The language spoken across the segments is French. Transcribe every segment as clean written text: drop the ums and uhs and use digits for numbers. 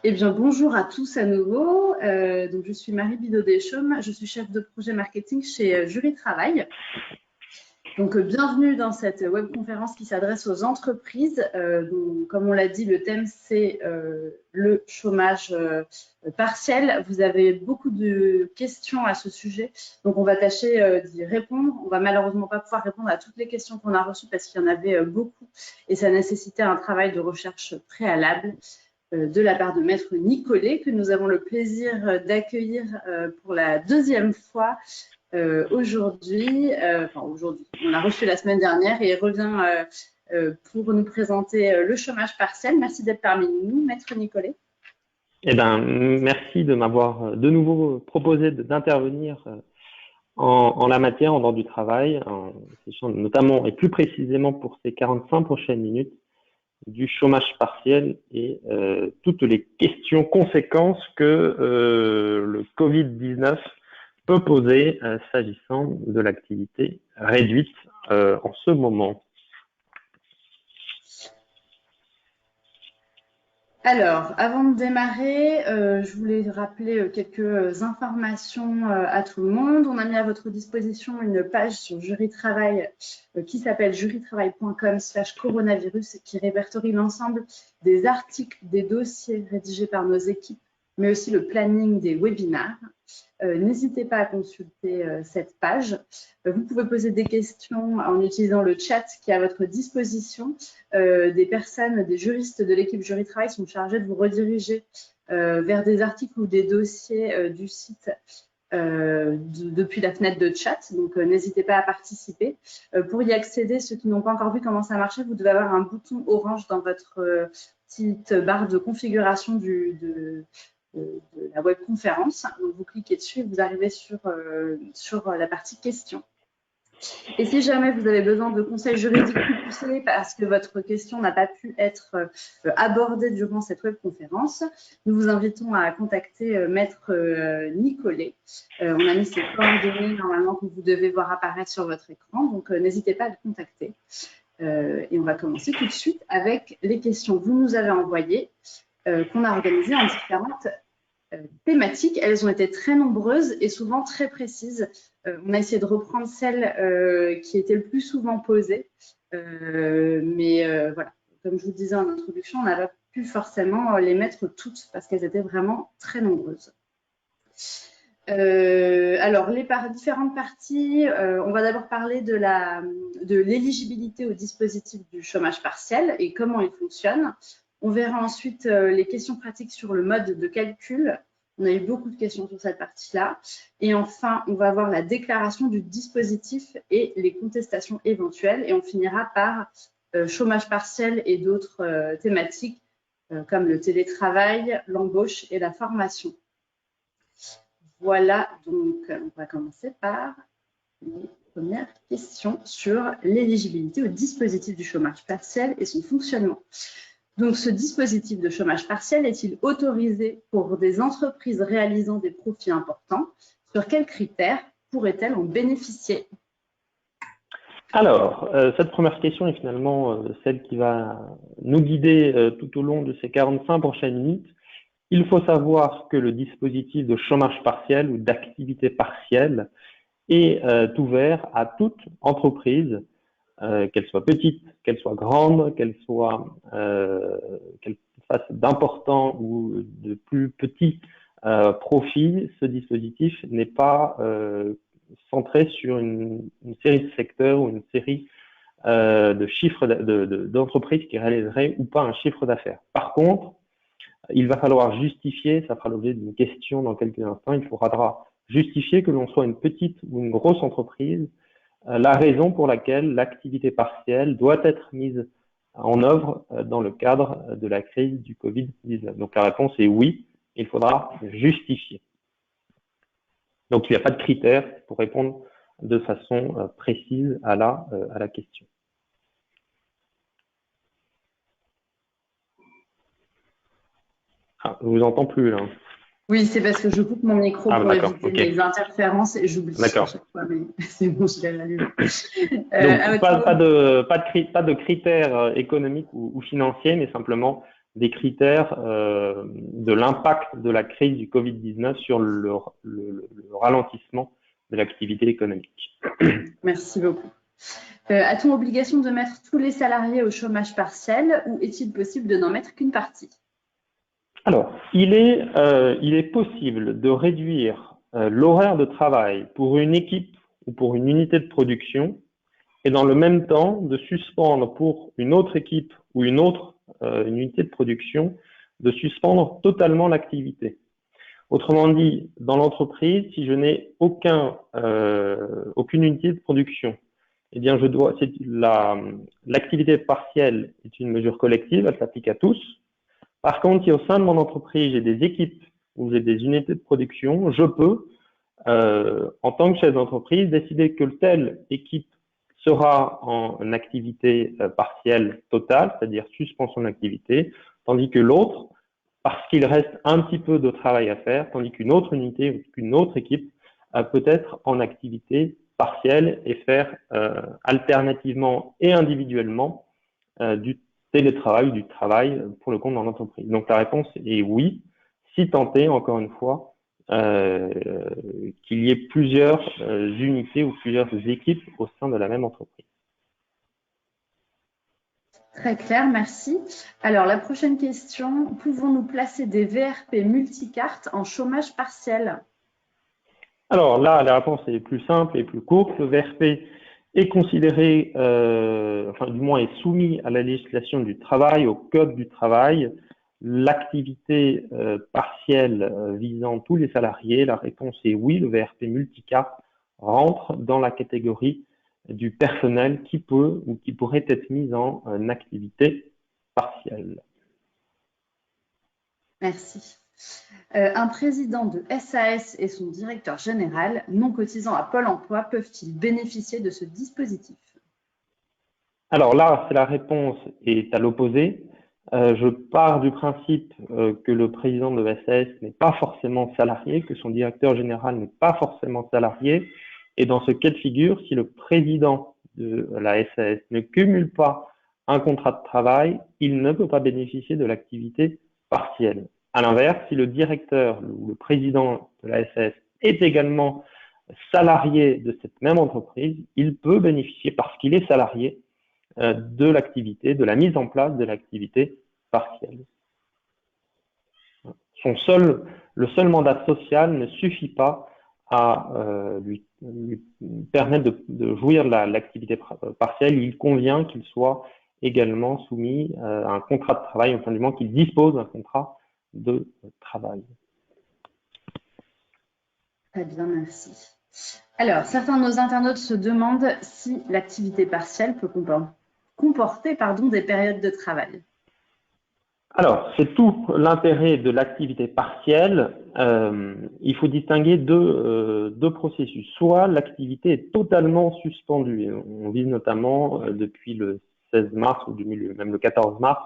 Eh bien, bonjour à tous à nouveau. Donc, je suis Marie Bidot-Deschaumes, je suis chef de projet marketing chez Jury Travail. Donc, bienvenue dans cette webconférence qui s'adresse aux entreprises. Donc, comme on l'a dit, le thème, c'est le chômage partiel. Vous avez beaucoup de questions à ce sujet, donc on va tâcher d'y répondre. On va malheureusement pas pouvoir répondre à toutes les questions qu'on a reçues parce qu'il y en avait beaucoup et ça nécessitait un travail de recherche préalable de la part de Maître Nicolet, que nous avons le plaisir d'accueillir pour la deuxième fois aujourd'hui. Aujourd'hui, on l'a reçu la semaine dernière et il revient pour nous présenter le chômage partiel. Merci d'être parmi nous, Maître Nicolet. Eh ben, merci de m'avoir de nouveau proposé d'intervenir en la matière, en droit du travail, notamment et plus précisément pour ces 45 prochaines minutes du chômage partiel et toutes les questions conséquences que le Covid-19 peut poser s'agissant de l'activité réduite en ce moment. Alors, avant de démarrer, je voulais rappeler quelques informations à tout le monde. On a mis à votre disposition une page sur Jury Travail qui s'appelle jurytravail.com/coronavirus qui répertorie l'ensemble des articles, des dossiers rédigés par nos équipes, mais aussi le planning des webinaires. N'hésitez pas à consulter cette page. Vous pouvez poser des questions en utilisant le chat qui est à votre disposition. Des personnes, des juristes de l'équipe Jury Travail sont chargés de vous rediriger vers des articles ou des dossiers du site depuis la fenêtre de chat. Donc, n'hésitez pas à participer. Pour y accéder, ceux qui n'ont pas encore vu comment ça marchait, vous devez avoir un bouton orange dans votre petite barre de configuration de la webconférence. Donc, vous cliquez dessus et vous arrivez sur la partie questions. Et si jamais vous avez besoin de conseils juridiques plus poussés parce que votre question n'a pas pu être abordée durant cette webconférence, nous vous invitons à contacter Maître Nicolet. On a mis ses coordonnées normalement que vous devez voir apparaître sur votre écran, donc n'hésitez pas à le contacter. Et on va commencer tout de suite avec les questions que vous nous avez envoyées, qu'on a organisées en différentes thématiques. Elles ont été très nombreuses et souvent très précises. On a essayé de reprendre celles qui étaient le plus souvent posées. Mais voilà, comme je vous disais en introduction, on n'a pas pu forcément les mettre toutes parce qu'elles étaient vraiment très nombreuses. Alors, les différentes parties, on va d'abord parler de l'éligibilité au dispositif du chômage partiel et comment il fonctionne. On verra ensuite les questions pratiques sur le mode de calcul. On a eu beaucoup de questions sur cette partie-là. Et enfin, on va voir la déclaration du dispositif et les contestations éventuelles. Et on finira par chômage partiel et d'autres thématiques comme le télétravail, l'embauche et la formation. Voilà, donc on va commencer par les premières questions sur l'éligibilité au dispositif du chômage partiel et son fonctionnement. Donc, ce dispositif de chômage partiel est-il autorisé pour des entreprises réalisant des profits importants? Sur quels critères pourraient-elles en bénéficier? Alors, cette première question est finalement celle qui va nous guider tout au long de ces 45 prochaines minutes. Il faut savoir que le dispositif de chômage partiel ou d'activité partielle est ouvert à toute entreprise, qu'elle soit petite, qu'elle soit grande, qu'elle fasse d'importants ou de plus petits profits. Ce dispositif n'est pas centré sur une série de secteurs ou une série de chiffres d'entreprises qui réaliseraient ou pas un chiffre d'affaires. Par contre, il va falloir justifier, ça fera l'objet d'une question dans quelques instants, il faudra justifier que l'on soit une petite ou une grosse entreprise, la raison pour laquelle l'activité partielle doit être mise en œuvre dans le cadre de la crise du Covid-19. Donc la réponse est oui, il faudra justifier. Donc il n'y a pas de critères pour répondre de façon précise à la question. Ah, je vous entends plus là. Oui, c'est parce que je coupe mon micro pour éviter les interférences et j'oublie à chaque fois, mais c'est bon, je l'ai rallumé. Donc, pas de critères économiques ou financiers, mais simplement des critères de l'impact de la crise du Covid-19 sur le ralentissement de l'activité économique. Merci beaucoup. A-t-on obligation de mettre tous les salariés au chômage partiel ou est-il possible de n'en mettre qu'une partie? Alors, il est possible de réduire l'horaire de travail pour une équipe ou pour une unité de production et dans le même temps de suspendre pour une autre équipe ou une unité de production, de suspendre totalement l'activité. Autrement dit, dans l'entreprise, si je n'ai aucune unité de production, eh bien, l'activité partielle est une mesure collective, elle s'applique à tous. Par contre, si au sein de mon entreprise, j'ai des équipes ou j'ai des unités de production, je peux, en tant que chef d'entreprise, décider que telle équipe sera en activité partielle totale, c'est-à-dire suspension d'activité, tandis que l'autre, parce qu'il reste un petit peu de travail à faire, tandis qu'une autre unité ou qu'une autre équipe peut être en activité partielle et faire alternativement et individuellement du télétravail ou du travail pour le compte dans l'entreprise. Donc la réponse est oui, si tant est, encore une fois, qu'il y ait plusieurs unités ou plusieurs équipes au sein de la même entreprise. Très clair, merci. Alors, la prochaine question, pouvons-nous placer des VRP multicartes en chômage partiel? Alors là, la réponse est plus simple et plus courte. Le VRP est considéré, enfin du moins est soumis à la législation du travail, au code du travail. L'activité partielle visant tous les salariés, la réponse est oui, le VRP multicarte rentre dans la catégorie du personnel qui peut ou qui pourrait être mis en activité partielle. Merci. Un président de SAS et son directeur général non cotisant à Pôle emploi peuvent-ils bénéficier de ce dispositif? Alors là, la réponse est à l'opposé. Je pars du principe que le président de la SAS n'est pas forcément salarié, que son directeur général n'est pas forcément salarié. Et dans ce cas de figure, si le président de la SAS ne cumule pas un contrat de travail, il ne peut pas bénéficier de l'activité partielle. À l'inverse, si le directeur ou le président de la SAS est également salarié de cette même entreprise, il peut bénéficier, parce qu'il est salarié, de l'activité, de la mise en place de l'activité partielle. Le seul mandat social ne suffit pas à lui permettre de jouir de l'activité partielle. Il convient qu'il soit également soumis à un contrat de travail, enfin du moins qu'il dispose d'un contrat de travail. Très bien, merci. Alors, certains de nos internautes se demandent si l'activité partielle peut comporter des périodes de travail. Alors, c'est tout l'intérêt de l'activité partielle. Il faut distinguer deux processus. Soit l'activité est totalement suspendue. On vise notamment depuis le 16 mars ou même le 14 mars,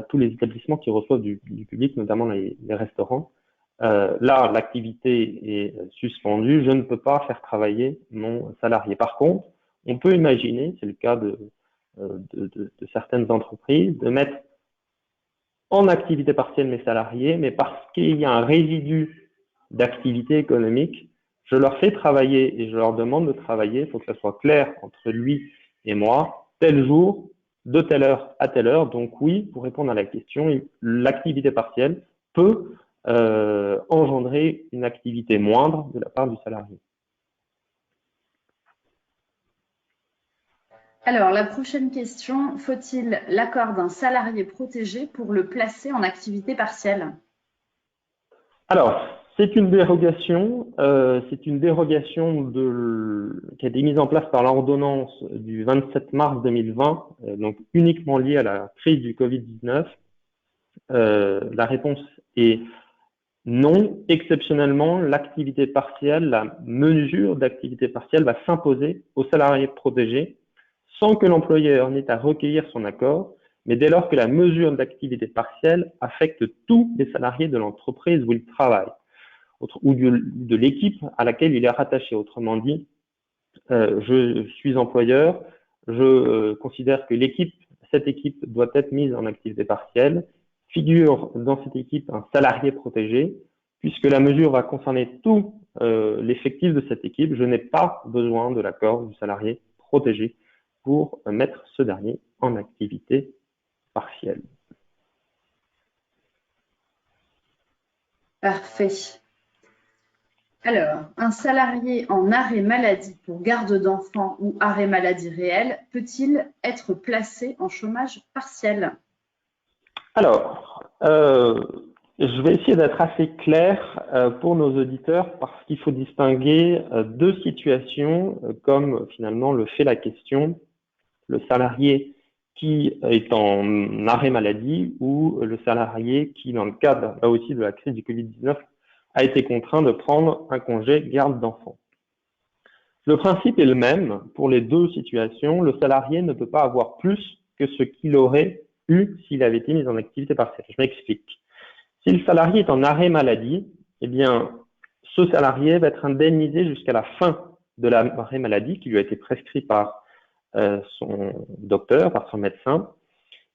tous les établissements qui reçoivent du public, notamment les restaurants. Là, l'activité est suspendue. Je ne peux pas faire travailler mon salarié. Par contre, on peut imaginer, c'est le cas de certaines entreprises, de mettre en activité partielle mes salariés, mais parce qu'il y a un résidu d'activité économique, je leur fais travailler et je leur demande de travailler. Il faut que ça soit clair entre lui et moi, tel jour, de telle heure à telle heure. Donc oui, pour répondre à la question, l'activité partielle peut engendrer une activité moindre de la part du salarié. Alors, la prochaine question, faut-il l'accord d'un salarié protégé pour le placer en activité partielle? Alors, c'est une dérogation, qui a été mise en place par l'ordonnance du 27 mars 2020, donc uniquement liée à la crise du Covid-19. La réponse est non. Exceptionnellement, l'activité partielle, la mesure d'activité partielle va s'imposer aux salariés protégés sans que l'employeur n'ait à recueillir son accord, mais dès lors que la mesure d'activité partielle affecte tous les salariés de l'entreprise où il travaille ou de l'équipe à laquelle il est rattaché. Autrement dit, je suis employeur, je considère que cette équipe doit être mise en activité partielle. figure dans cette équipe un salarié protégé, puisque la mesure va concerner tout l'effectif de cette équipe. Je n'ai pas besoin de l'accord du salarié protégé pour mettre ce dernier en activité partielle. Parfait. Alors, un salarié en arrêt maladie pour garde d'enfants ou arrêt maladie réel peut-il être placé en chômage partiel? Alors, je vais essayer d'être assez clair pour nos auditeurs parce qu'il faut distinguer deux situations comme finalement le fait la question, le salarié qui est en arrêt maladie ou le salarié qui, dans le cadre là aussi de la crise du Covid-19, a été contraint de prendre un congé garde d'enfants. Le principe est le même pour les deux situations. Le salarié ne peut pas avoir plus que ce qu'il aurait eu s'il avait été mis en activité partielle. Je m'explique. Si le salarié est en arrêt maladie, eh bien, ce salarié va être indemnisé jusqu'à la fin de l'arrêt maladie qui lui a été prescrit par son docteur, par son médecin.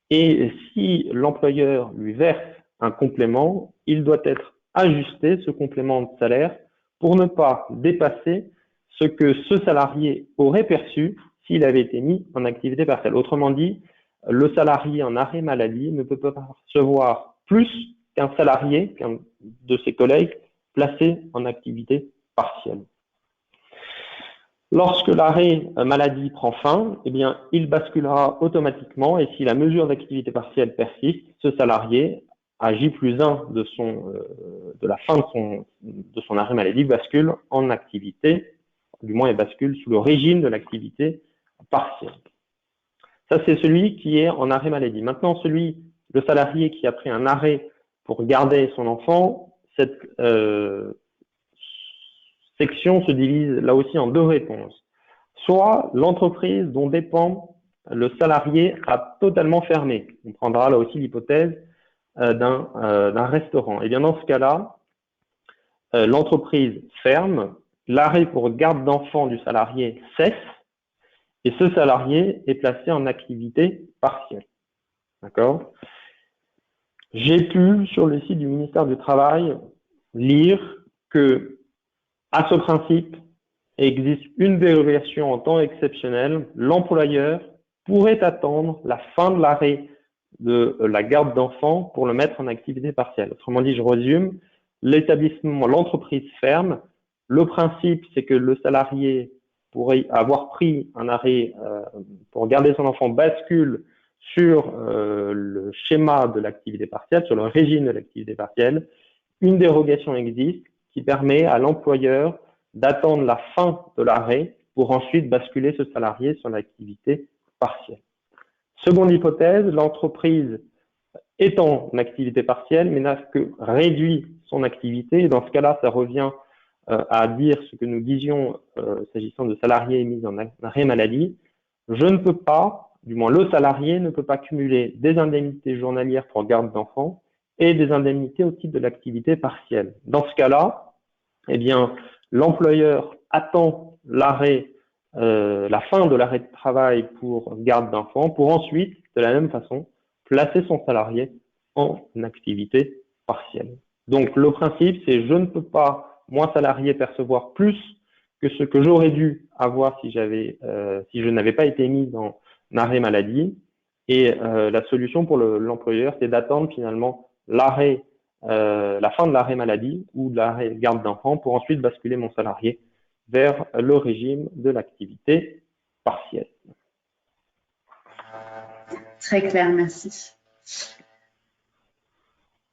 Et si l'employeur lui verse un complément, il doit être ajusté, ce complément de salaire, pour ne pas dépasser ce que ce salarié aurait perçu s'il avait été mis en activité partielle. Autrement dit, le salarié en arrêt maladie ne peut pas recevoir plus qu'un salarié, qu'un de ses collègues, placé en activité partielle. Lorsque l'arrêt maladie prend fin, eh bien, il basculera automatiquement et si la mesure d'activité partielle persiste, ce salarié, à J+1 de la fin de son arrêt maladie, bascule en activité, du moins il bascule sous le régime de l'activité partielle. Ça, c'est celui qui est en arrêt maladie. Maintenant, le salarié qui a pris un arrêt pour garder son enfant, cette section se divise là aussi en deux réponses. Soit l'entreprise dont dépend le salarié a totalement fermé. On prendra là aussi l'hypothèse d'un restaurant. Et bien dans ce cas-là, l'entreprise ferme, l'arrêt pour garde d'enfant du salarié cesse et ce salarié est placé en activité partielle. D'accord ? J'ai pu, sur le site du ministère du Travail, lire que à ce principe, existe une dérogation en temps exceptionnel. L'employeur pourrait attendre la fin de l'arrêt de la garde d'enfants pour le mettre en activité partielle. Autrement dit, je résume, l'établissement, l'entreprise ferme. Le principe, c'est que le salarié pourrait avoir pris un arrêt pour garder son enfant bascule sur le schéma de l'activité partielle, sur le régime de l'activité partielle. Une dérogation existe qui permet à l'employeur d'attendre la fin de l'arrêt pour ensuite basculer ce salarié sur l'activité partielle. Seconde hypothèse, l'entreprise est en activité partielle mais n'a que réduit son activité. Et dans ce cas-là, ça revient à dire ce que nous disions s'agissant de salariés mis en arrêt maladie. Je ne peux pas, du moins le salarié ne peut pas cumuler des indemnités journalières pour garde d'enfants et des indemnités au titre de l'activité partielle. Dans ce cas-là, eh bien, l'employeur attend l'arrêt, la fin de l'arrêt de travail pour garde d'enfants pour ensuite, de la même façon, placer son salarié en activité partielle. Donc, le principe, c'est je ne peux pas, moi, salarié, percevoir plus que ce que j'aurais dû avoir si je n'avais pas été mis en arrêt maladie. Et la solution pour l'employeur, c'est d'attendre finalement l'arrêt, la fin de l'arrêt maladie ou de l'arrêt garde d'enfant pour ensuite basculer mon salarié vers le régime de l'activité partielle. Très clair, merci.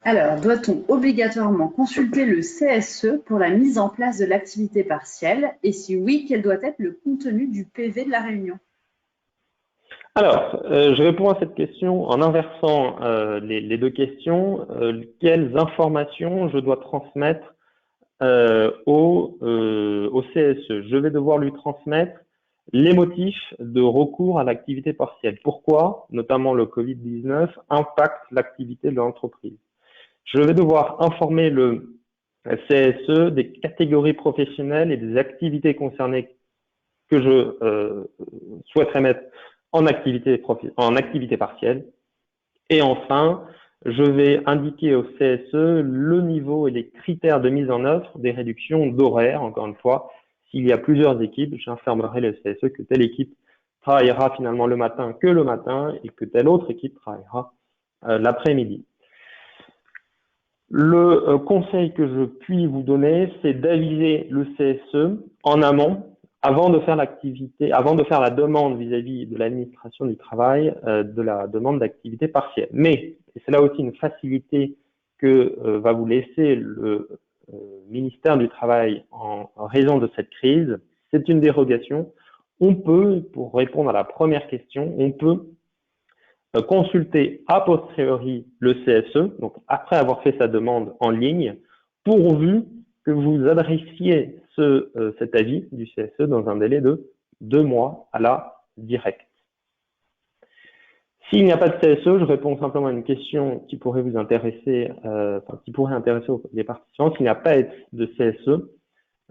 Alors, doit-on obligatoirement consulter le CSE pour la mise en place de l'activité partielle? Et si oui, quel doit être le contenu du PV de la réunion? Alors, je réponds à cette question en inversant les deux questions. Quelles informations je dois transmettre au CSE? Je vais devoir lui transmettre les motifs de recours à l'activité partielle. Pourquoi, notamment le Covid-19, impacte l'activité de l'entreprise? Je vais devoir informer le CSE des catégories professionnelles et des activités concernées que je souhaiterais mettre en activité partielle. Et enfin, je vais indiquer au CSE le niveau et les critères de mise en œuvre des réductions d'horaire. Encore une fois, s'il y a plusieurs équipes, j'informerai le CSE que telle équipe travaillera finalement le matin que le matin et que telle autre équipe travaillera l'après-midi. Le conseil que je puis vous donner, c'est d'aviser le CSE en amont avant de faire l'activité, avant de faire la demande vis-à-vis de l'administration du travail de la demande d'activité partielle. Mais, et c'est là aussi une facilité que va vous laisser le ministère du Travail en raison de cette crise, c'est une dérogation. On peut, pour répondre à la première question, on peut consulter a posteriori le CSE, donc après avoir fait sa demande en ligne, pourvu que vous adressiez cet avis du CSE dans un délai de 2 mois à la directe. S'il n'y a pas de CSE, je réponds simplement à une question qui pourrait vous intéresser, qui pourrait intéresser les participants. S'il n'y a pas de CSE,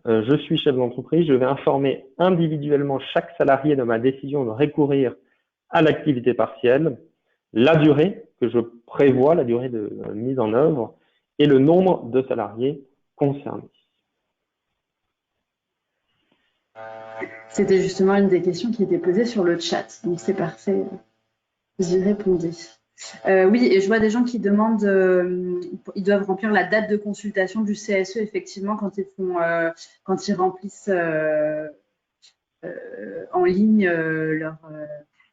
je suis chef d'entreprise, je vais informer individuellement chaque salarié de ma décision de recourir à l'activité partielle, la durée que je prévois, la durée de mise en œuvre et le nombre de salariés concernés. C'était justement une des questions qui était posée sur le chat, donc c'est parfait, vous y répondez. Oui, et je vois des gens qui demandent, ils doivent remplir la date de consultation du CSE, effectivement, quand ils remplissent en ligne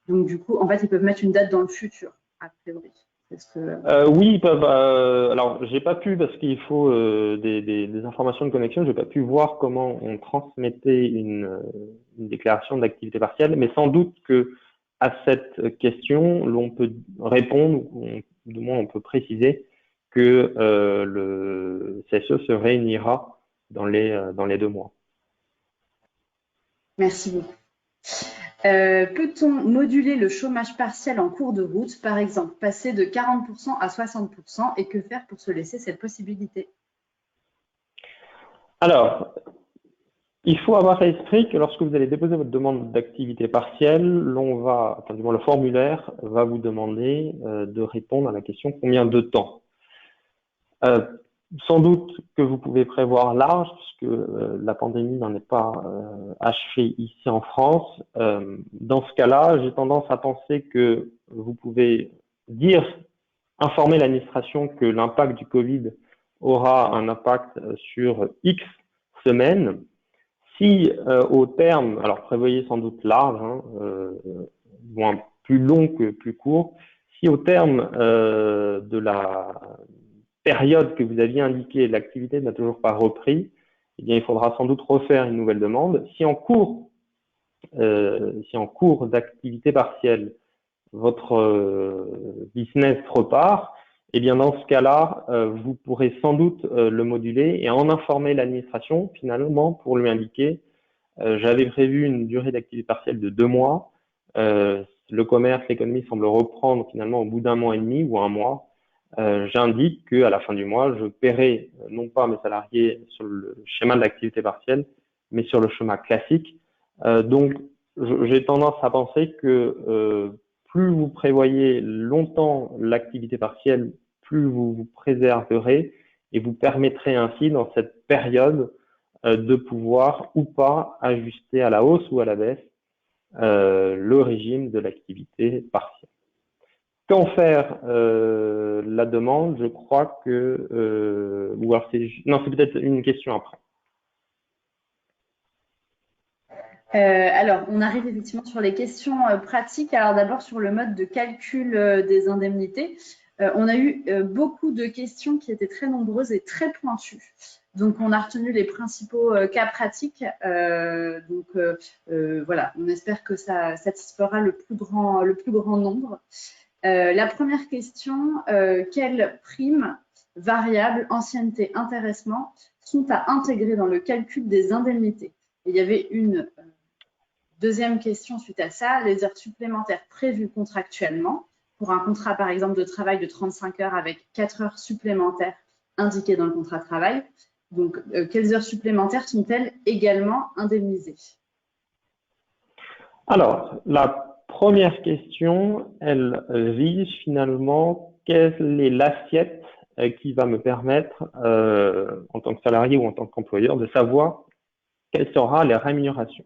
donc du coup, en fait, ils peuvent mettre une date dans le futur, a priori. Oui, ils peuvent. Alors, j'ai pas pu parce qu'il faut des informations de connexion. J'ai pas pu voir comment on transmettait une déclaration d'activité partielle, mais sans doute que à cette question, l'on peut répondre, ou du moins on peut préciser que le CSE se réunira dans les 2 mois. Merci beaucoup. Peut-on moduler le chômage partiel en cours de route, par exemple, passer de 40% à 60%, et que faire pour se laisser cette possibilité? Alors, il faut avoir à l'esprit que lorsque vous allez déposer votre demande d'activité partielle, du moins le formulaire va vous demander de répondre à la question combien de temps. Sans doute que vous pouvez prévoir large, puisque la pandémie n'en est pas achevée ici en France. Dans ce cas-là, j'ai tendance à penser que vous pouvez informer l'administration que l'impact du Covid aura un impact sur X semaines. Si au terme, alors prévoyez sans doute large, moins plus long que plus court, si au terme de la période que vous aviez indiquée, l'activité n'a toujours pas repris, eh bien, il faudra sans doute refaire une nouvelle demande. Si en cours d'activité partielle, votre business repart, eh bien, dans ce cas-là, vous pourrez sans doute le moduler et en informer l'administration, finalement, pour lui indiquer j'avais prévu une durée d'activité partielle de 2 mois. Le commerce, l'économie semble reprendre finalement au bout d'1 mois et demi ou 1 mois. J'indique qu'à la fin du mois, je paierai non pas mes salariés sur le schéma de l'activité partielle, mais sur le schéma classique. Donc, j'ai tendance à penser que plus vous prévoyez longtemps l'activité partielle, plus vous vous préserverez et vous permettrez ainsi dans cette période de pouvoir ou pas ajuster à la hausse ou à la baisse le régime de l'activité partielle. Quand faire la demande? Je crois que ou alors c'est peut-être une question après. Alors, on arrive effectivement sur les questions pratiques. Alors d'abord sur le mode de calcul des indemnités. On a eu beaucoup de questions qui étaient très nombreuses et très pointues. Donc, on a retenu les principaux cas pratiques. Voilà, on espère que ça satisfera le plus grand nombre. La première question, quelles primes, variables, ancienneté, intéressement sont à intégrer dans le calcul des indemnités? Et il y avait une deuxième question suite à ça, les heures supplémentaires prévues contractuellement pour un contrat, par exemple, de travail de 35 heures avec 4 heures supplémentaires indiquées dans le contrat de travail. Donc, quelles heures supplémentaires sont-elles également indemnisées? Alors, la première question, elle vise finalement quelle est l'assiette qui va me permettre, en tant que salarié ou en tant qu'employeur, de savoir quelle sera la rémunération.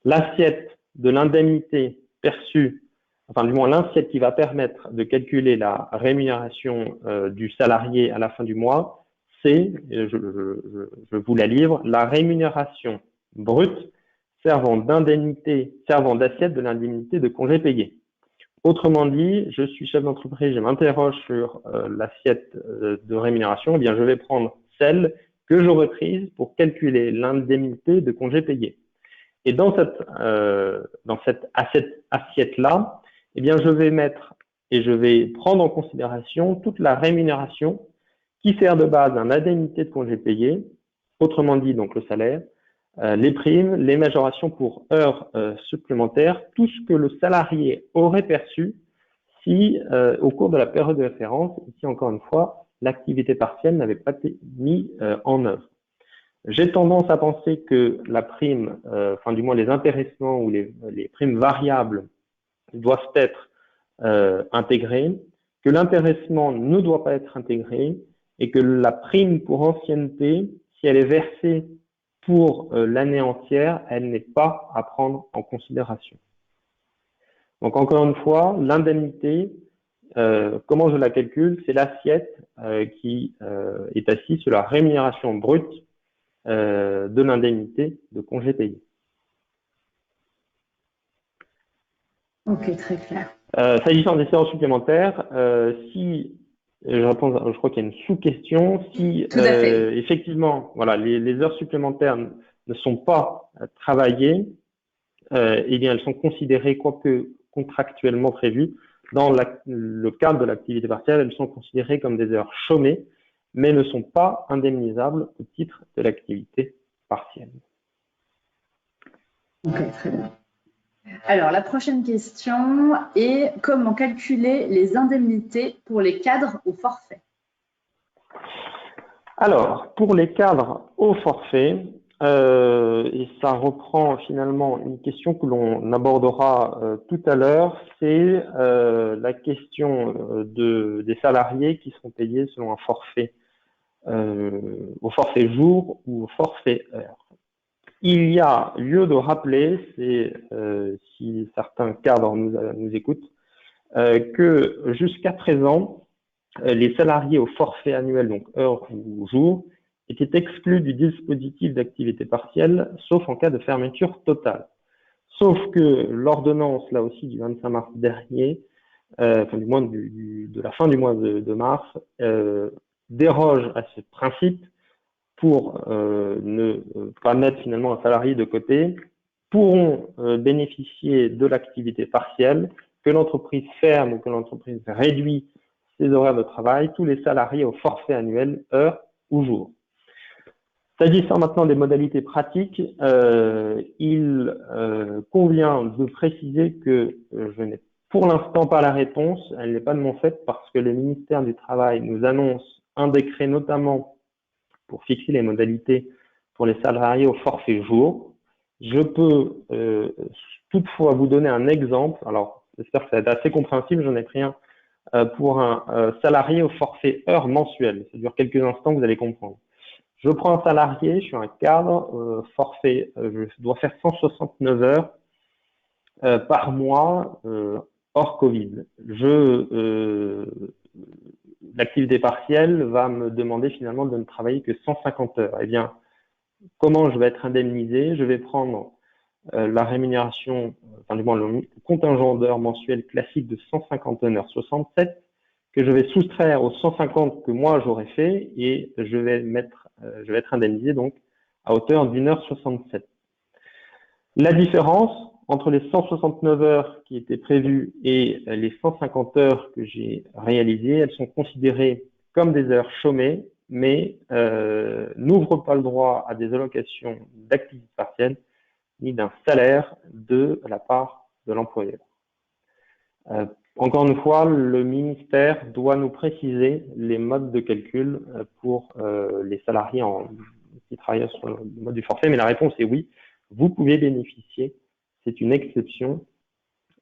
L'assiette de l'indemnité perçue, enfin du moins l'assiette qui va permettre de calculer la rémunération du salarié à la fin du mois, c'est, je vous la livre, la rémunération brute servant d'assiette de l'indemnité de congé payé. Autrement dit, je suis chef d'entreprise, je m'interroge sur l'assiette de rémunération, eh bien je vais prendre celle que j'aurais prise pour calculer l'indemnité de congé payé. Et dans cette assiette-là, eh bien, je vais prendre en considération toute la rémunération qui sert de base à l'indemnité de congé payé, autrement dit, donc le salaire, les primes, les majorations pour heures supplémentaires, tout ce que le salarié aurait perçu si, au cours de la période de référence, ici encore une fois, l'activité partielle n'avait pas été mise en œuvre. J'ai tendance à penser que la prime, enfin du moins les intéressements ou les primes variables doivent être intégrées, que l'intéressement ne doit pas être intégré et que la prime pour ancienneté, si elle est versée pour l'année entière, elle n'est pas à prendre en considération. Donc encore une fois, l'indemnité, comment je la calcule? C'est l'assiette qui est assise sur la rémunération brute de l'indemnité de congé payé. Ok, très clair. S'agissant des heures supplémentaires, si je crois qu'il y a une sous-question, si effectivement, voilà, les heures supplémentaires ne sont pas travaillées, eh bien elles sont considérées, quoique contractuellement prévues, dans le cadre de l'activité partielle, elles sont considérées comme des heures chômées, mais ne sont pas indemnisables au titre de l'activité partielle. Ok, très bien. Alors, la prochaine question est comment calculer les indemnités pour les cadres au forfait? Alors, pour les cadres au forfait, et ça reprend finalement une question que l'on abordera tout à l'heure, c'est la question des salariés qui seront payés selon un forfait, au forfait jour ou au forfait heure. Il y a lieu de rappeler, si certains cadres nous écoutent, que jusqu'à présent, les salariés au forfait annuel, donc heure ou jour, étaient exclus du dispositif d'activité partielle, sauf en cas de fermeture totale. Sauf que l'ordonnance, là aussi, du 25 mars dernier, enfin du moins de la fin du mois de mars, déroge à ce principe pour ne pas mettre finalement un salarié de côté, pourront bénéficier de l'activité partielle, que l'entreprise ferme ou que l'entreprise réduit ses horaires de travail, tous les salariés au forfait annuel, heure ou jour. S'agissant maintenant des modalités pratiques, il convient de préciser que je n'ai pour l'instant pas la réponse, elle n'est pas de mon fait parce que le ministère du Travail nous annonce un décret notamment pour fixer les modalités pour les salariés au forfait jour. Je peux toutefois vous donner un exemple, alors j'espère que ça va être assez compréhensible, j'en ai pris un pour un salarié au forfait heure mensuel. Ça dure quelques instants, vous allez comprendre. Je prends un salarié, je suis un cadre, forfait, je dois faire 169 heures par mois hors Covid. L'activité partielle va me demander finalement de ne travailler que 150 heures. Eh bien, comment je vais être indemnisé? Je vais prendre la rémunération, enfin du moins le contingent d'heures mensuelles classique de 150 heures 67, que je vais soustraire aux 150 que moi j'aurais fait et je vais être indemnisé donc à hauteur d'une heure 67. La différence entre les 169 heures qui étaient prévues et les 150 heures que j'ai réalisées, elles sont considérées comme des heures chômées, mais n'ouvrent pas le droit à des allocations d'activité partielle ni d'un salaire de la part de l'employeur. Encore une fois, le ministère doit nous préciser les modes de calcul pour les salariés qui travaillent sur le mode du forfait, mais la réponse est oui, vous pouvez bénéficier, c'est une exception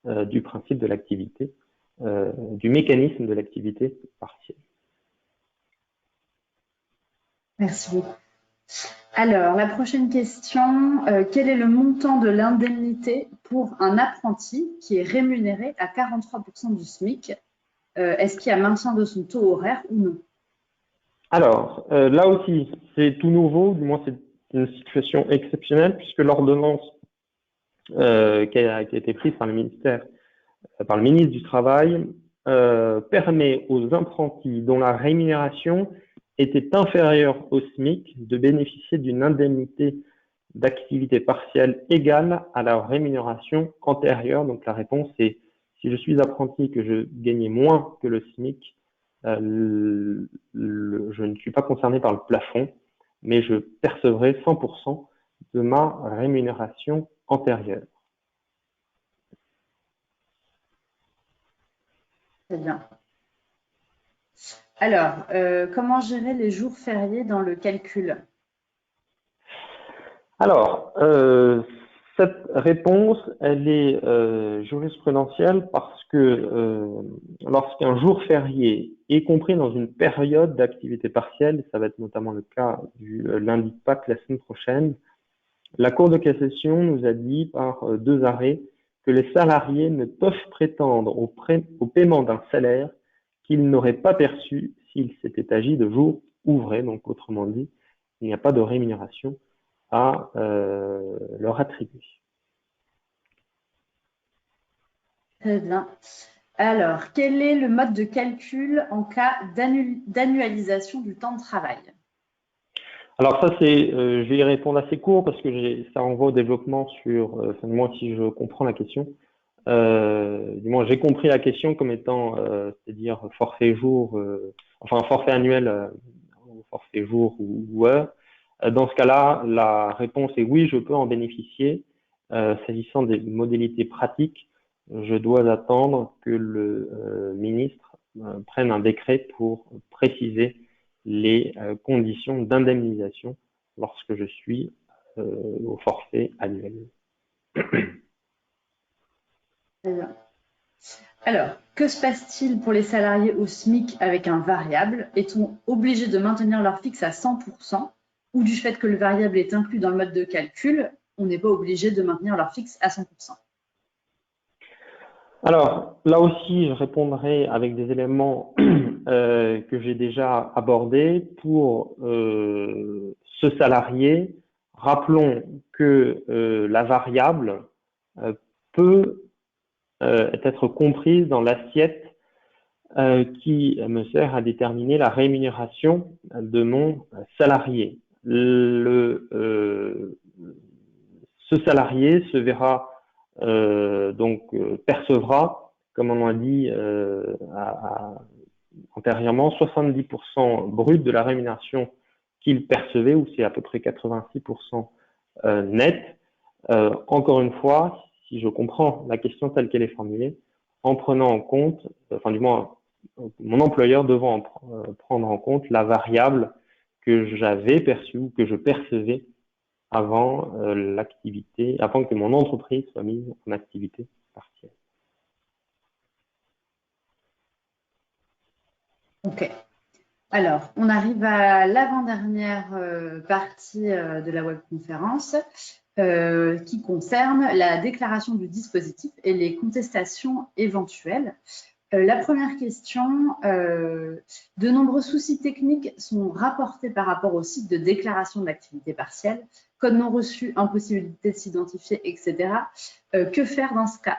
du principe de l'activité du mécanisme de l'activité partielle. Merci beaucoup. Alors, la prochaine question, quel est le montant de l'indemnité pour un apprenti qui est rémunéré à 43% du SMIC? Est-ce qu'il y a maintien de son taux horaire ou non? Alors, là aussi, c'est tout nouveau, du moins c'est une situation exceptionnelle puisque l'ordonnance qui a été prise par le ministère, par le ministre du Travail, permet aux apprentis dont la rémunération était inférieure au SMIC de bénéficier d'une indemnité d'activité partielle égale à la rémunération antérieure. Donc la réponse est, si je suis apprenti et que je gagnais moins que le SMIC, je ne suis pas concerné par le plafond, mais je percevrai 100% de ma rémunération antérieure. Très bien. Alors, comment gérer les jours fériés dans le calcul? Alors, cette réponse, elle est jurisprudentielle parce que lorsqu'un jour férié est compris dans une période d'activité partielle, ça va être notamment le cas du lundi de Pâques la semaine prochaine, la Cour de cassation nous a dit par deux arrêts que les salariés ne peuvent prétendre au paiement d'un salaire qu'ils n'auraient pas perçu s'il s'était agi de jours ouvrés. Donc, autrement dit, il n'y a pas de rémunération à leur attribuer. Très bien. Alors, quel est le mode de calcul en cas d'annualisation du temps de travail? Alors ça, je vais y répondre assez court parce que ça renvoie au développement sur, enfin, du moins si je comprends la question. Du moins, j'ai compris la question comme étant, c'est-à-dire forfait jour, enfin forfait annuel, ou forfait jour ou heure. Dans ce cas-là, la réponse est oui, je peux en bénéficier. S'agissant des modalités pratiques, je dois attendre que le ministre prenne un décret pour préciser les conditions d'indemnisation lorsque je suis au forfait annuel. Alors, que se passe-t-il pour les salariés au SMIC avec un variable? Est-on obligé de maintenir leur fixe à 100% ou du fait que le variable est inclus dans le mode de calcul, on n'est pas obligé de maintenir leur fixe à 100%? Alors, là aussi, je répondrai avec des éléments que j'ai déjà abordés. Pour ce salarié, rappelons que la variable peut être comprise dans l'assiette qui me sert à déterminer la rémunération de mon salarié. Ce salarié se verra percevra, comme on l'a dit antérieurement, 70% brut de la rémunération qu'il percevait, ou c'est à peu près 86% net. Encore une fois, si je comprends la question telle qu'elle est formulée, en prenant en compte, enfin du moins mon employeur devant prendre en compte la variable que j'avais perçue ou que je percevais avant l'activité, avant que mon entreprise soit mise en activité partielle. Ok. Alors, on arrive à l'avant-dernière partie de la webconférence qui concerne la déclaration du dispositif et les contestations éventuelles. La première question, de nombreux soucis techniques sont rapportés par rapport au site de déclaration d'activité partielle, code non reçu, impossibilité de s'identifier, etc. Que faire dans ce cas?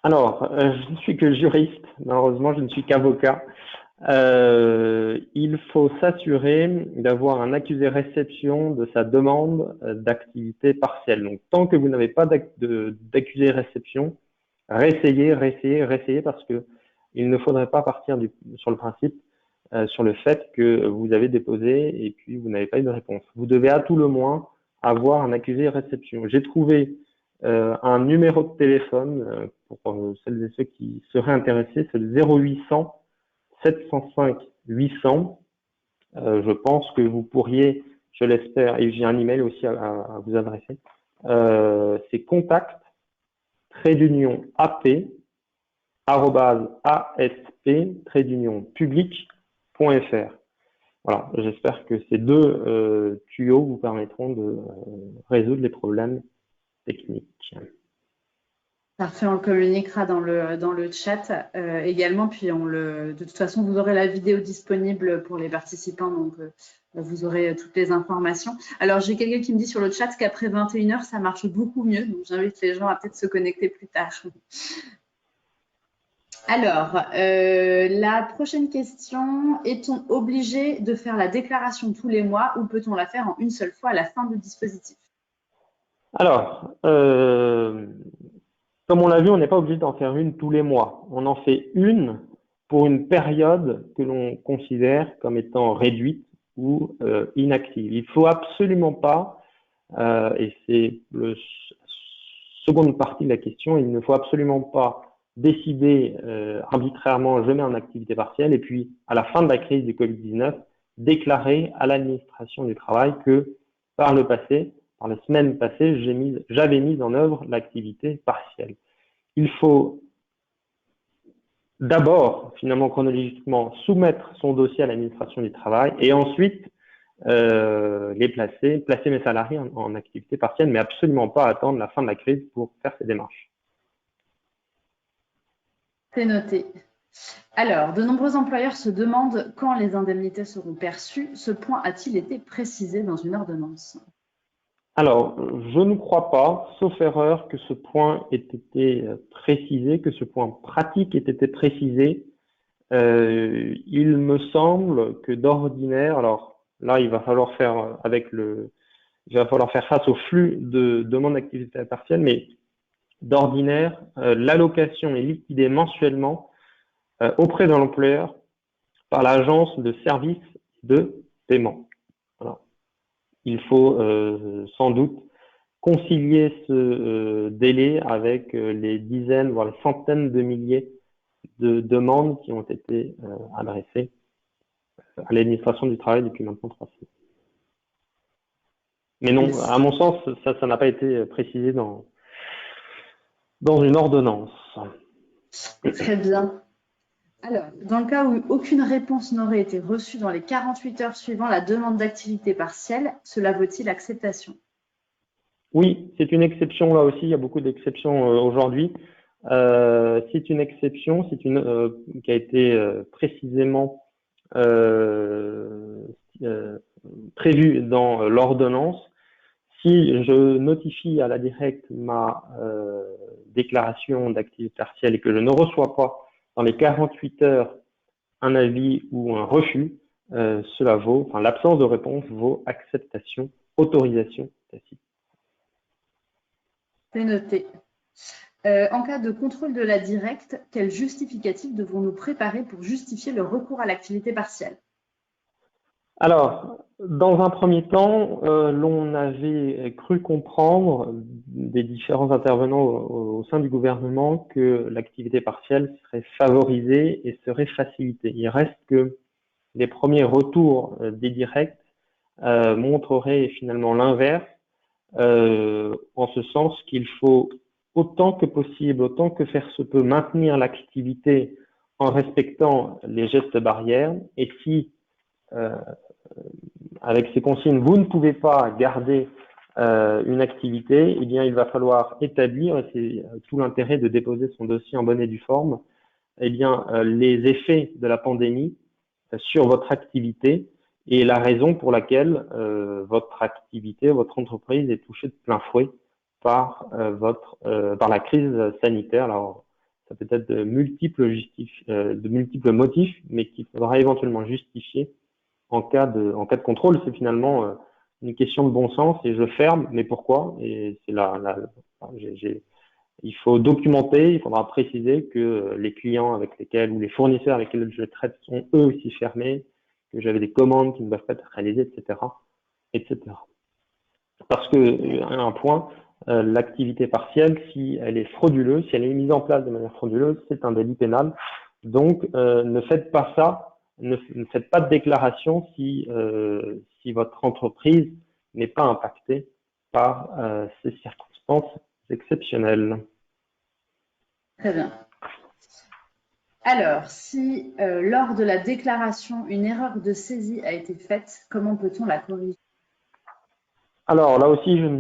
Alors, je ne suis que juriste, malheureusement, je ne suis qu'avocat. Il faut s'assurer d'avoir un accusé-réception de sa demande d'activité partielle. Donc, tant que vous n'avez pas d'accusé-réception, réessayez, parce que il ne faudrait pas partir sur le principe, sur le fait que vous avez déposé et puis vous n'avez pas eu de réponse. Vous devez à tout le moins avoir un accusé-réception. J'ai trouvé un numéro de téléphone pour celles et ceux qui seraient intéressés, c'est le 0800 705 800. Je pense que vous pourriez, je l'espère, et j'ai un email aussi à vous adresser. C'est contact _AP asp-public.fr. Voilà, j'espère que ces deux tuyaux vous permettront de résoudre les problèmes techniques. Parfait, on le communiquera dans le chat également. Puis de toute façon, vous aurez la vidéo disponible pour les participants, donc vous aurez toutes les informations. Alors, j'ai quelqu'un qui me dit sur le chat qu'après 21h, ça marche beaucoup mieux. Donc, j'invite les gens à peut-être se connecter plus tard. Alors, la prochaine question, est-on obligé de faire la déclaration tous les mois ou peut-on la faire en une seule fois à la fin du dispositif? Alors, comme on l'a vu, on n'est pas obligé d'en faire une tous les mois. On en fait une pour une période que l'on considère comme étant réduite ou inactive. Il ne faut absolument pas, et c'est la seconde partie de la question, il ne faut absolument pas décider arbitrairement, je mets en activité partielle, et puis à la fin de la crise du Covid-19, déclarer à l'administration du travail que par le passé, par les semaines passées, j'avais mis en œuvre l'activité partielle. Il faut d'abord, finalement chronologiquement, soumettre son dossier à l'administration du travail et ensuite placer mes salariés en activité partielle, mais absolument pas attendre la fin de la crise pour faire ces démarches. C'est noté. Alors, de nombreux employeurs se demandent quand les indemnités seront perçues. Ce point a-t-il été précisé dans une ordonnance? Alors, je ne crois pas, sauf erreur, que ce point ait été précisé, que ce point pratique ait été précisé. Il me semble que d'ordinaire, alors là, il va falloir faire face au flux de demandes d'activité partielle, mais d'ordinaire, l'allocation est liquidée mensuellement auprès de l'employeur par l'agence de services de paiement. Voilà. Il faut sans doute concilier ce délai avec les dizaines, voire les centaines de milliers de demandes qui ont été adressées à l'administration du travail depuis maintenant 3 semaines. Mais non, à mon sens, ça n'a pas été précisé dans une ordonnance. Très bien. Alors, dans le cas où aucune réponse n'aurait été reçue dans les 48 heures suivant la demande d'activité partielle, cela vaut-il acceptation? Oui, c'est une exception là aussi. Il y a beaucoup d'exceptions aujourd'hui. C'est une exception, qui a été précisément prévue dans l'ordonnance. Si je notifie à la directe ma déclaration d'activité partielle et que je ne reçois pas dans les 48 heures un avis ou un refus, l'absence de réponse vaut acceptation, autorisation tacite. C'est noté. En cas de contrôle de la directe, quel justificatif devons-nous préparer pour justifier le recours à l'activité partielle? Alors, dans un premier temps, l'on avait cru comprendre des différents intervenants au sein du gouvernement que l'activité partielle serait favorisée et serait facilitée. Il reste que les premiers retours des directs montreraient finalement l'inverse, en ce sens qu'il faut autant que possible, autant que faire se peut, maintenir l'activité en respectant les gestes barrières. Et si avec ces consignes, vous ne pouvez pas garder une activité, eh bien, il va falloir établir, et c'est tout l'intérêt de déposer son dossier en bonne et due forme, eh bien, les effets de la pandémie sur votre activité et la raison pour laquelle votre activité, votre entreprise est touchée de plein fouet par la crise sanitaire. Alors, ça peut être de multiples motifs, mais qu'il faudra éventuellement justifier en cas de contrôle. C'est finalement une question de bon sens et je ferme, mais pourquoi? Et c'est il faut documenter, il faudra préciser que les clients avec lesquels ou les fournisseurs avec lesquels je traite sont eux aussi fermés, que j'avais des commandes qui ne peuvent pas être réalisées, etc., etc. Parce que un point, l'activité partielle, si elle est frauduleuse, si elle est mise en place de manière frauduleuse, c'est un délit pénal. Donc, ne faites pas ça. Ne faites pas de déclaration si votre entreprise n'est pas impactée par ces circonstances exceptionnelles. Très bien. Alors, si lors de la déclaration, une erreur de saisie a été faite, comment peut-on la corriger? Alors là aussi, je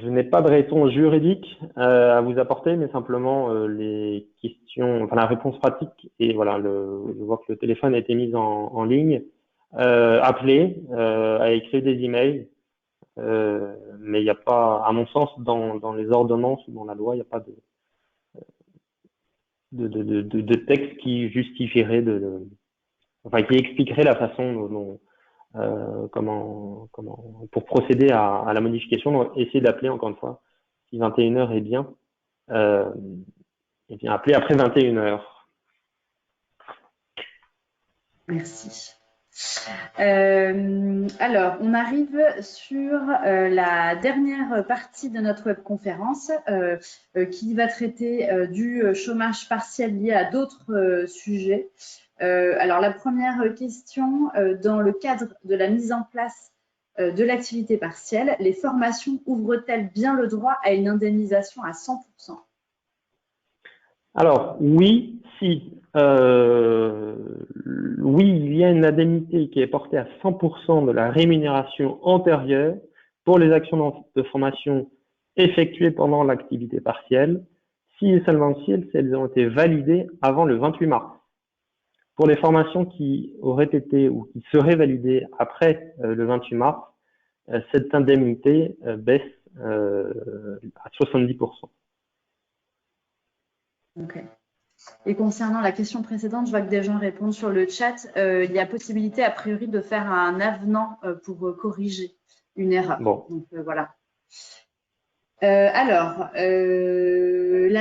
n'ai pas de réponse juridique à vous apporter, mais simplement les questions, enfin la réponse pratique. Et voilà, je vois que le téléphone a été mis en ligne. Appeler, à écrire des emails, mais il n'y a pas, à mon sens, dans les ordonnances ou dans la loi, il n'y a pas de texte qui justifierait enfin qui expliquerait la façon dont pour procéder à la modification. Donc, essayer d'appeler encore une fois. Si 21 heures est bien, euh, et bien appeler après 21 heures. Merci. Alors, on arrive sur la dernière partie de notre webconférence qui va traiter du chômage partiel lié à d'autres sujets. Alors, la première question, dans le cadre de la mise en place de l'activité partielle, les formations ouvrent-elles bien le droit à une indemnisation à 100%? Alors, oui, si. Oui, il y a une indemnité qui est portée à 100% de la rémunération antérieure pour les actions de formation effectuées pendant l'activité partielle, si et seulement si elles ont été validées avant le 28 mars. Pour les formations qui auraient été ou qui seraient validées après le 28 mars, cette indemnité baisse à 70%. Ok. Et concernant la question précédente, je vois que des gens répondent sur le chat. Il y a possibilité, a priori, de faire un avenant pour corriger une erreur. Bon. Donc, voilà. La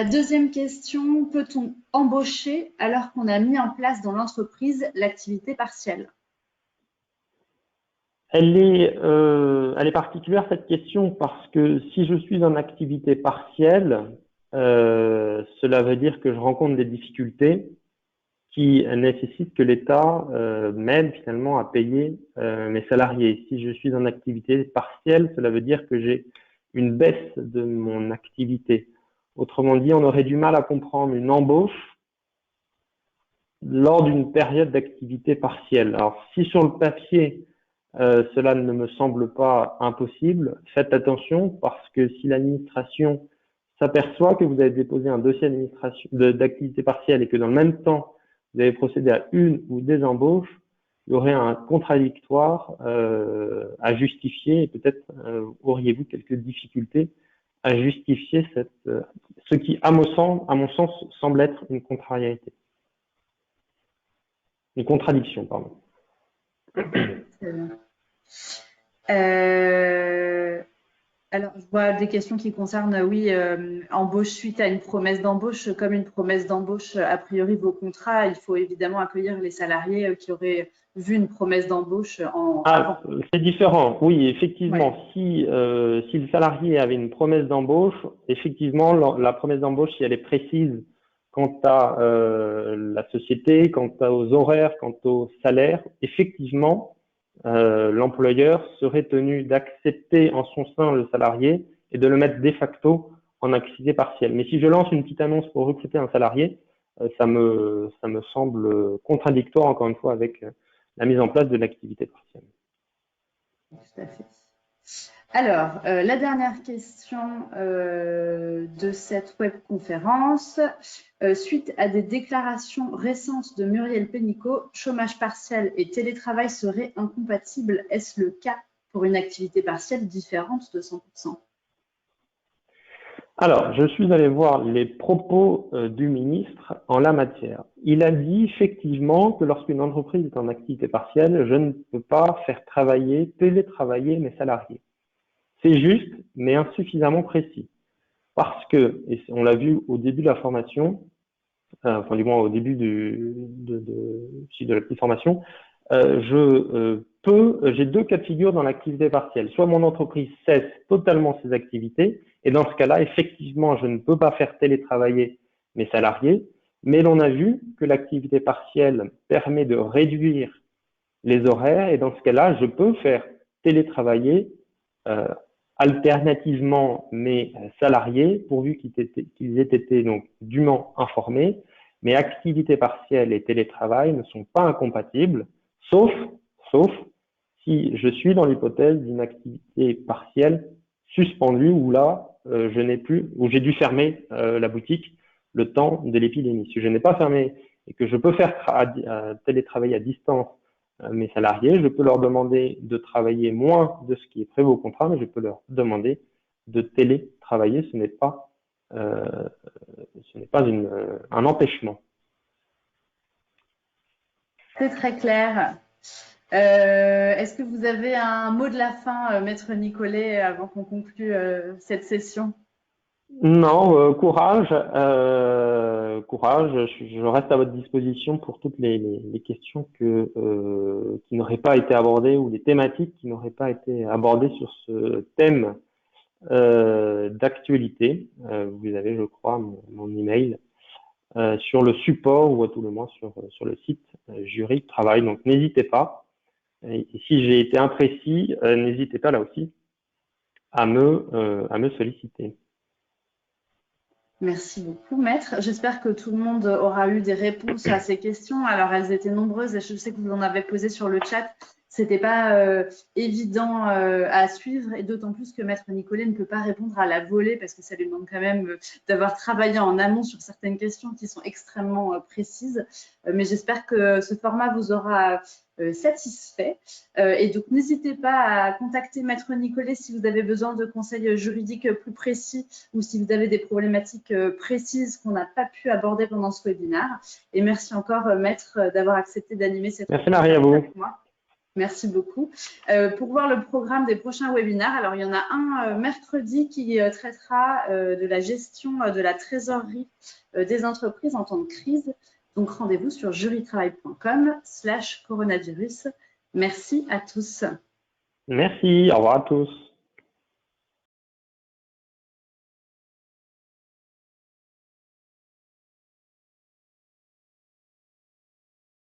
deuxième question, peut-on embaucher alors qu'on a mis en place dans l'entreprise l'activité partielle? Elle est particulière cette question parce que si je suis en activité partielle, cela veut dire que je rencontre des difficultés qui nécessitent que l'État m'aide finalement à payer mes salariés. Si je suis en activité partielle, cela veut dire que j'ai une baisse de mon activité. Autrement dit, on aurait du mal à comprendre une embauche lors d'une période d'activité partielle. Alors, si sur le papier, cela ne me semble pas impossible, faites attention parce que si l'administration s'aperçoit que vous avez déposé un dossier d'activité partielle et que dans le même temps, vous avez procédé à une ou des embauches, il y aurait un contradictoire à justifier et peut-être auriez-vous quelques difficultés à justifier ce qui, à mon sens, semble être une contrariété. Une contradiction, pardon. Très bien. Alors, je vois des questions qui concernent, oui, embauche suite à une promesse d'embauche. Comme une promesse d'embauche, a priori, vos contrats, il faut évidemment accueillir les salariés qui auraient vu une promesse d'embauche avant. C'est différent. Oui, effectivement, Ouais. si le salarié avait une promesse d'embauche, effectivement, la promesse d'embauche, si elle est précise quant à la société, quant aux horaires, quant au salaire, effectivement, l'employeur serait tenu d'accepter en son sein le salarié et de le mettre de facto en activité partielle. Mais si je lance une petite annonce pour recruter un salarié, ça me semble contradictoire, encore une fois, avec la mise en place de l'activité partielle. Tout à fait. Alors, la dernière question de cette webconférence. Suite à des déclarations récentes de Muriel Pénicaud, chômage partiel et télétravail seraient incompatibles. Est-ce le cas pour une activité partielle différente de 100%? Alors, je suis allé voir les propos du ministre en la matière. Il a dit effectivement que lorsqu'une entreprise est en activité partielle, je ne peux pas faire télétravailler mes salariés. C'est juste, mais insuffisamment précis. Parce que, et on l'a vu au début de la formation, enfin du moins au début de la petite formation, j'ai deux cas de figure dans l'activité partielle. Soit mon entreprise cesse totalement ses activités, et dans ce cas-là, effectivement, je ne peux pas faire télétravailler mes salariés, mais l'on a vu que l'activité partielle permet de réduire les horaires, et dans ce cas-là, je peux faire télétravailler alternativement mes salariés, pourvu qu'ils aient été donc dûment informés, Mais activité partielle et télétravail ne sont pas incompatibles, sauf si je suis dans l'hypothèse d'une activité partielle suspendue où là, je n'ai plus, où j'ai dû fermer la boutique le temps de l'épidémie. Si je n'ai pas fermé et que je peux faire télétravailler à distance mes salariés, je peux leur demander de travailler moins de ce qui est prévu au contrat, mais je peux leur demander de télétravailler. Ce n'est pas un empêchement. C'est très clair. Est-ce que vous avez un mot de la fin, Maître Nicolet, avant qu'on conclue cette session? Non, courage, courage. Je reste à votre disposition pour toutes les questions qui n'auraient pas été abordées ou les thématiques qui n'auraient pas été abordées sur ce thème d'actualité. Vous avez, je crois, mon email sur le support ou à tout le moins sur le site Jury Travail. Donc n'hésitez pas. Et si j'ai été imprécis, n'hésitez pas là aussi à me solliciter. Merci beaucoup, Maître. J'espère que tout le monde aura eu des réponses à ces questions. Alors, elles étaient nombreuses et je sais que vous en avez posé sur le chat. C'était pas évident à suivre et d'autant plus que Maître Nicolet ne peut pas répondre à la volée parce que ça lui demande quand même d'avoir travaillé en amont sur certaines questions qui sont extrêmement précises. Mais j'espère que ce format vous aura satisfait. Et donc, n'hésitez pas à contacter Maître Nicolet si vous avez besoin de conseils juridiques plus précis ou si vous avez des problématiques précises qu'on n'a pas pu aborder pendant ce webinaire. Et merci encore, Maître, d'avoir accepté d'animer cette Merci Marie, à vous. avec moi. Merci beaucoup. Pour voir le programme des prochains webinaires, alors il y en a un mercredi qui traitera de la gestion de la trésorerie des entreprises en temps de crise. Donc rendez-vous sur jurytravail.com/coronavirus. Merci à tous. Merci, au revoir à tous.